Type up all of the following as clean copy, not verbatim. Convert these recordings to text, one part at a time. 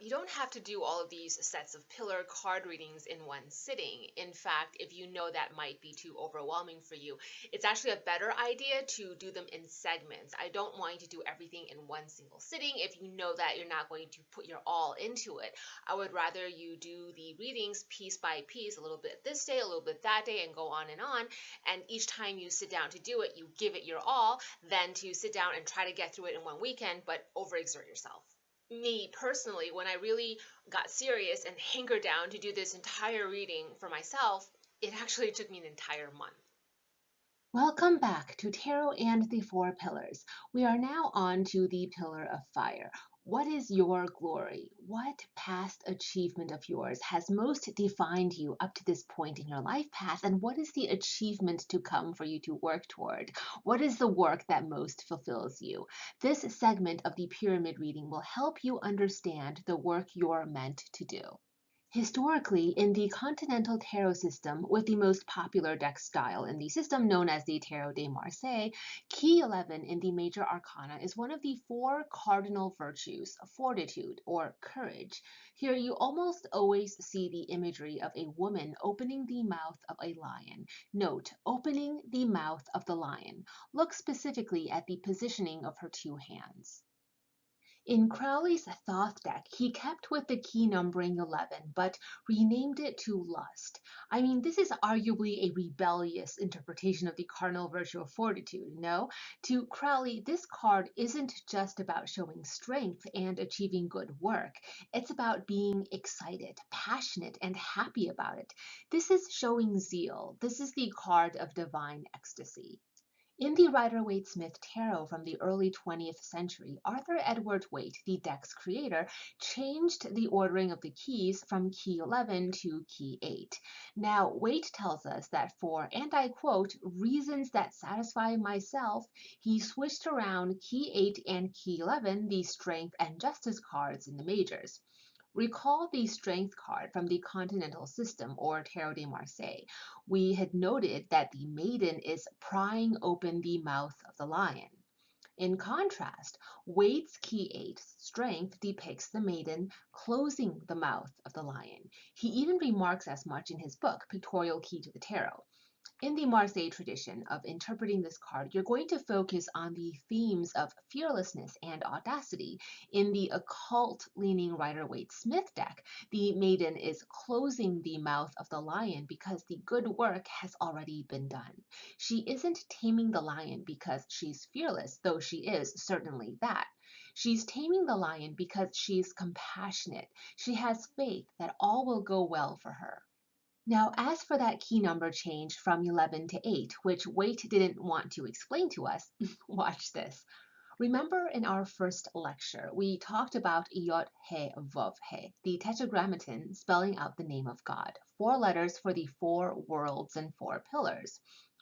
You don't have to do all of these sets of pillar card readings in one sitting. In fact, if you know that might be too overwhelming for you, it's actually a better idea to do them in segments. I don't want you to do everything in one single sitting if you know that you're not going to put your all into it. I would rather you do the readings piece by piece, a little bit this day, a little bit that day, and go on. And each time you sit down to do it, you give it your all, than to sit down and try to get through it in one weekend, but overexert yourself. Me personally, when I really got serious and hankered down to do this entire reading for myself, it actually took me an entire month. Welcome back to Tarot and the Four Pillars. We are now on to the Pillar of Fire. What is your glory? What past achievement of yours has most defined you up to this point in your life path? And what is the achievement to come for you to work toward? What is the work that most fulfills you? This segment of the pyramid reading will help you understand the work you're meant to do. Historically, in the Continental Tarot system, with the most popular deck style in the system known as the Tarot de Marseille, key 11 in the major arcana is one of the four cardinal virtues, fortitude or courage. Here you almost always see the imagery of a woman opening the mouth of a lion. Note, opening the mouth of the lion. Look specifically at the positioning of her two hands. In Crowley's Thoth deck, he kept with the key numbering 11, but renamed it to Lust. I mean, this is arguably a rebellious interpretation of the cardinal virtue of fortitude, no? To Crowley, this card isn't just about showing strength and achieving good work. It's about being excited, passionate, and happy about it. This is showing zeal. This is the card of divine ecstasy. In the Rider-Waite-Smith Tarot from the early 20th century, Arthur Edward Waite, the deck's creator, changed the ordering of the keys from key 11 to key 8. Now, Waite tells us that for, and I quote, reasons that satisfy myself, he switched around key 8 and key 11, the strength and justice cards in the majors. Recall the strength card from the continental system or Tarot de Marseille. We had noted that the maiden is prying open the mouth of the lion. In contrast, Waite's key 8 strength depicts the maiden closing the mouth of the lion. He even remarks as much in his book, Pictorial Key to the Tarot. In the Marseille tradition of interpreting this card, you're going to focus on the themes of fearlessness and audacity. In the occult-leaning Rider-Waite-Smith deck, the maiden is closing the mouth of the lion because the good work has already been done. She isn't taming the lion because she's fearless, though she is certainly that. She's taming the lion because she's compassionate. She has faith that all will go well for her. Now, as for that key number change from 11 to 8, which Waite didn't want to explain to us, watch this. Remember in our first lecture, we talked about Yod He Vov He, the tetragrammaton spelling out the name of God, 4 letters for the 4 worlds and 4 pillars.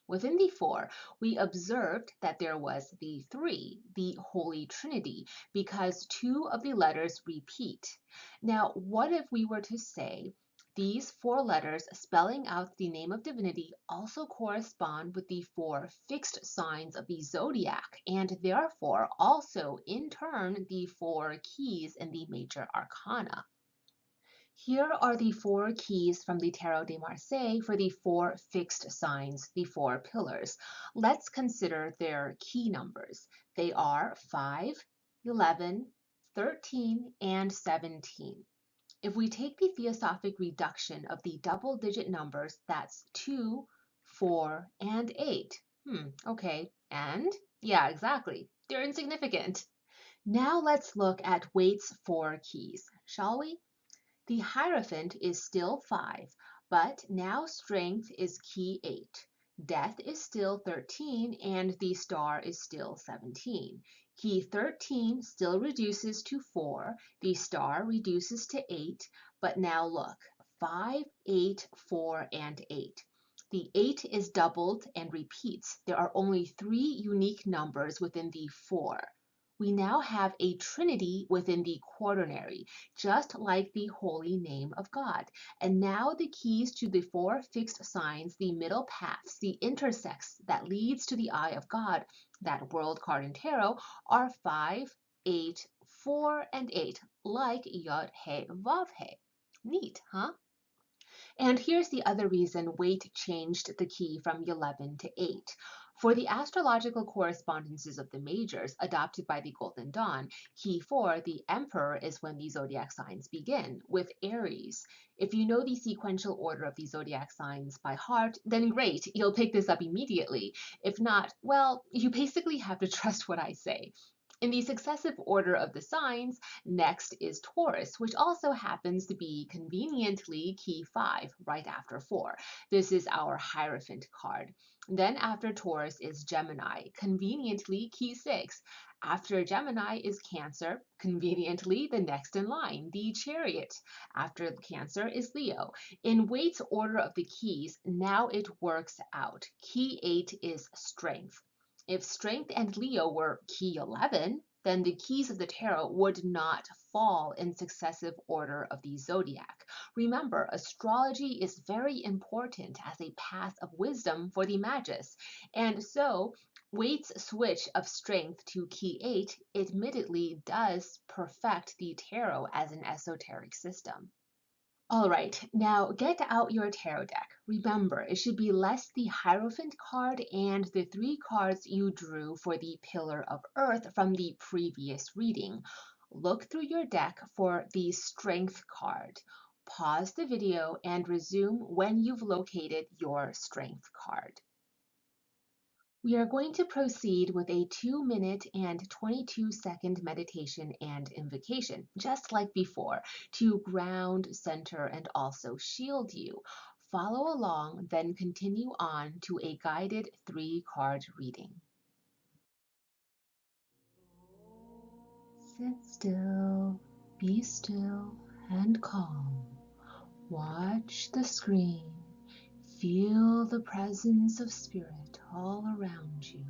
Within the 4, we observed that there was the 3, the Holy Trinity, because 2 of the letters repeat. Now, what if we were to say these 4 letters spelling out the name of divinity also correspond with the 4 fixed signs of the zodiac, and therefore also in turn the 4 keys in the major arcana. Here are the 4 keys from the Tarot de Marseille for the 4 fixed signs, the 4 pillars. Let's consider their key numbers. They are 5, 11, 13, and 17. If we take the theosophic reduction of the double-digit numbers, that's 2, 4, and 8. Okay, and? Yeah, exactly. They're insignificant. Now let's look at Waite's 4 keys, shall we? The Hierophant is still 5, but now strength is key 8. Death is still 13, and the star is still 17. Key 13 still reduces to 4, the star reduces to 8, but now look, 5, 8, 4, and 8. The 8 is doubled and repeats. There are only 3 unique numbers within the 4. We now have a trinity within the quaternary, just like the holy name of God. And now the keys to the 4 fixed signs, the middle paths, the intersects that leads to the eye of God, that world card in tarot, are 5, 8, 4 and 8, like Yod He Vav He. Neat, huh? And here's the other reason weight changed the key from 11 to 8. For the astrological correspondences of the majors adopted by the Golden Dawn, key 4, the Emperor, is when the zodiac signs begin, with Aries. If you know the sequential order of the zodiac signs by heart, then great, you'll pick this up immediately. If not, well, you basically have to trust what I say. In the successive order of the signs, next is Taurus, which also happens to be conveniently key 5, right after 4. This is our Hierophant card. Then after Taurus is Gemini, conveniently key 6. After Gemini is Cancer, conveniently the next in line, the Chariot. After Cancer is Leo. In Waite's order of the keys, now it works out. Key 8 is Strength. If Strength and Leo were key 11, then the keys of the tarot would not fall in successive order of the zodiac. Remember, astrology is very important as a path of wisdom for the magus, and so Waite's switch of Strength to key 8 admittedly does perfect the tarot as an esoteric system. All right, now get out your tarot deck. Remember, it should be less the Hierophant card and the 3 cards you drew for the Pillar of Earth from the previous reading. Look through your deck for the Strength card. Pause the video and resume when you've located your Strength card. We are going to proceed with a 2-minute and 22-second meditation and invocation, just like before, to ground, center, and also shield you. Follow along, then continue on to a guided 3-card reading. Sit still, be still, and calm. Watch the screen. Feel the presence of spirit all around you.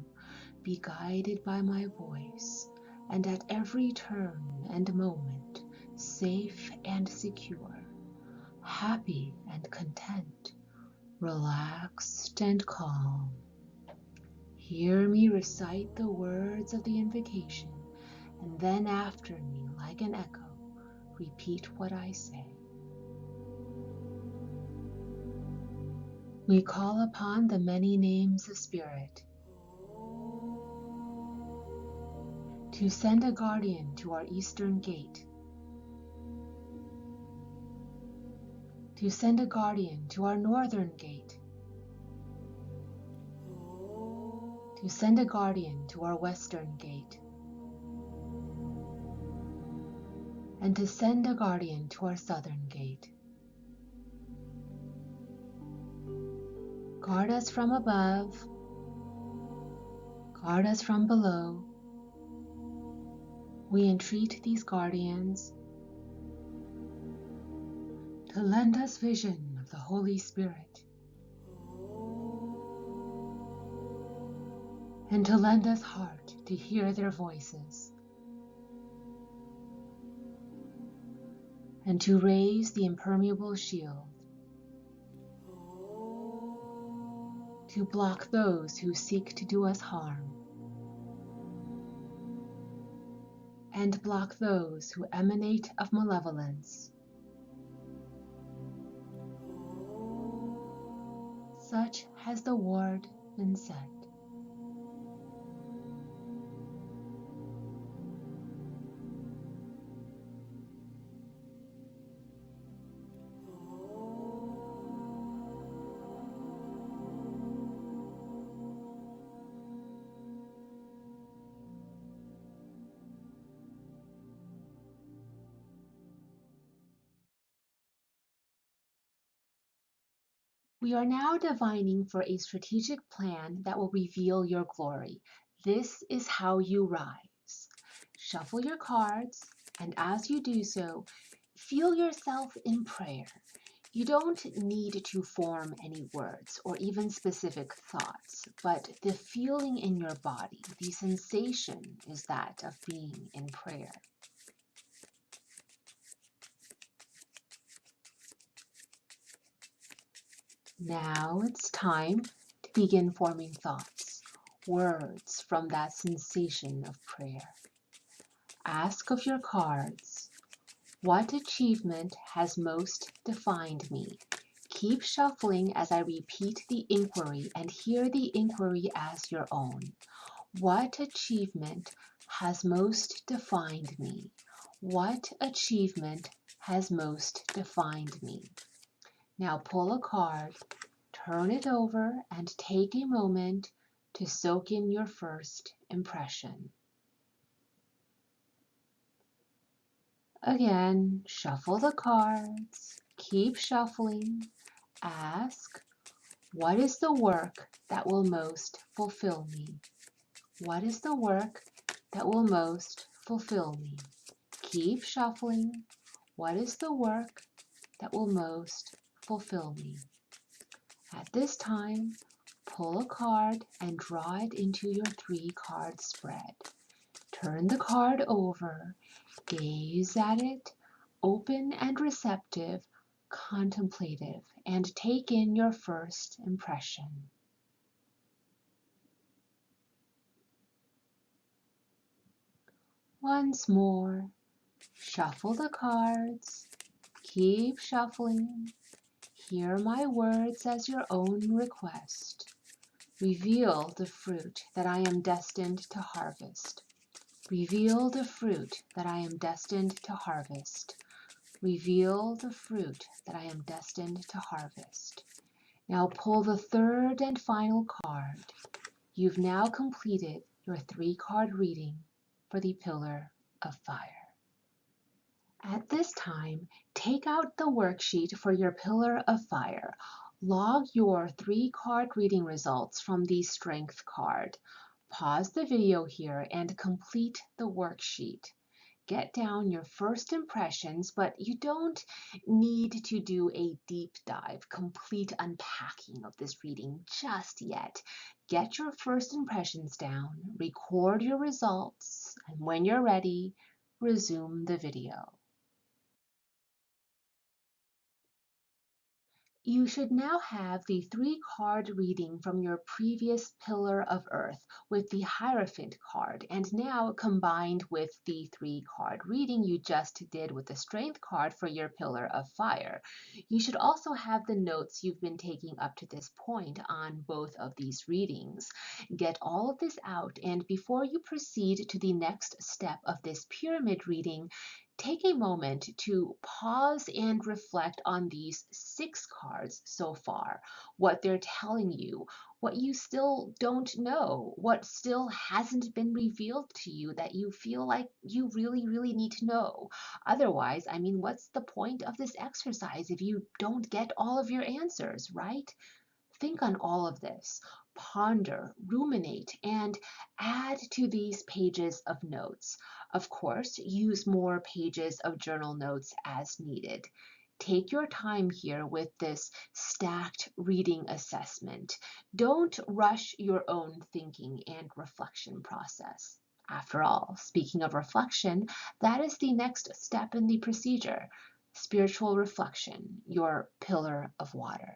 Be guided by my voice, and at every turn and moment, safe and secure, happy and content, relaxed and calm. Hear me recite the words of the invocation, and then after me, like an echo, repeat what I say. We call upon the many names of Spirit to send a guardian to our eastern gate, to send a guardian to our northern gate, to send a guardian to our western gate, and to send a guardian to our southern gate. Guard us from above, guard us from below. We entreat these guardians to lend us vision of the Holy Spirit and to lend us heart to hear their voices and to raise the impermeable shield to block those who seek to do us harm and block those who emanate of malevolence. Such has the word been said. We are now divining for a strategic plan that will reveal your glory. This is how you rise. Shuffle your cards, and as you do so, feel yourself in prayer. You don't need to form any words or even specific thoughts, but the feeling in your body, the sensation is that of being in prayer. Now it's time to begin forming thoughts, words from that sensation of prayer. Ask of your cards, what achievement has most defined me? Keep shuffling as I repeat the inquiry and hear the inquiry as your own. What achievement has most defined me? What achievement has most defined me? Now pull a card, turn it over, and take a moment to soak in your first impression. Again, shuffle the cards, keep shuffling, ask, what is the work that will most fulfill me? What is the work that will most fulfill me? Keep shuffling. What is the work that will most fulfill me? At this time, pull a card and draw it into your 3-card spread. Turn the card over, gaze at it, open and receptive, contemplative, and take in your first impression. Once more, shuffle the cards, keep shuffling. Hear my words as your own request. Reveal the fruit that I am destined to harvest. Reveal the fruit that I am destined to harvest. Reveal the fruit that I am destined to harvest. Now pull the 3rd and final card. You've now completed your 3-card reading for the Pillar of Fire. At this time, take out the worksheet for your Pillar of Fire. Log your 3-card reading results from the Strength card. Pause the video here and complete the worksheet. Get down your first impressions, but you don't need to do a deep dive, complete unpacking of this reading just yet. Get your first impressions down, record your results, and when you're ready, resume the video. You should now have the 3-card reading from your previous Pillar of Earth with the Hierophant card, and now combined with the 3-card reading you just did with the Strength card for your Pillar of Fire. You should also have the notes you've been taking up to this point on both of these readings. Get all of this out, and before you proceed to the next step of this pyramid reading, take a moment to pause and reflect on these 6 cards so far, what they're telling you, what you still don't know, what still hasn't been revealed to you that you feel like you really need to know. Otherwise, I mean, what's the point of this exercise if you don't get all of your answers, right? Think on all of this, ponder, ruminate, and add to these pages of notes. Of course, use more pages of journal notes as needed. Take your time here with this stacked reading assessment. Don't rush your own thinking and reflection process. After all, speaking of reflection, that is the next step in the procedure. Spiritual reflection, your pillar of water.